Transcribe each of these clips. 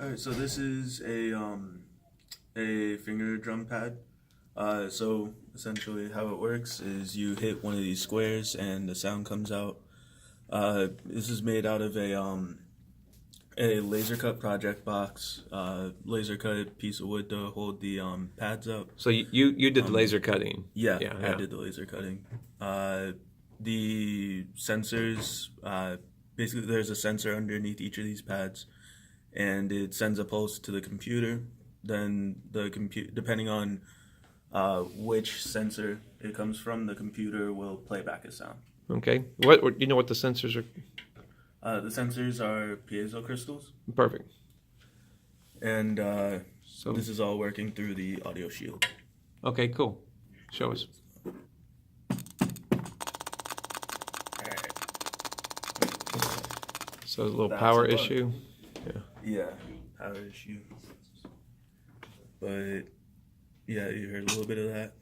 All right, so this is a finger drum pad. So essentially, how it works is you hit one of these squares and the sound comes out. This is made out of a laser cut project box, laser cut piece of wood to hold the pads up. So you did the laser cutting? Yeah, I did the laser cutting. The sensors, basically, there's a sensor underneath each of these pads, and it sends a pulse to the computer. Then the depending on which sensor it comes from, the computer will play back a sound. Okay. What you know what the sensors are? The sensors are piezo crystals. Perfect. And so this is all working through the audio shield. Okay, cool. Show us. So a little power issue. Yeah, power issue. But yeah, you heard a little bit of that.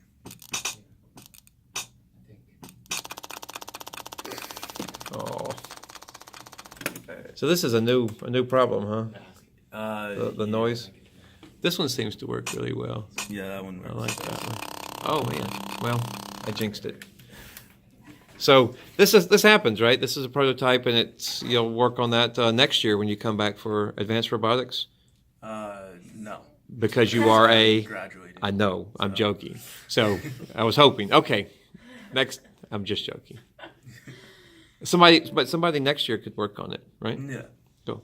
Oh. So this is a new problem, huh? The noise. This one seems to work really well. Yeah, that one works. I like that one. Oh man. Well, I jinxed it. So this happens, right? This is a prototype, and you'll work on that next year when you come back for advanced robotics. No. Because you are graduating. I know. I'm joking. So I was hoping. Okay. Next. I'm just joking. Somebody next year could work on it, right? Yeah. Cool.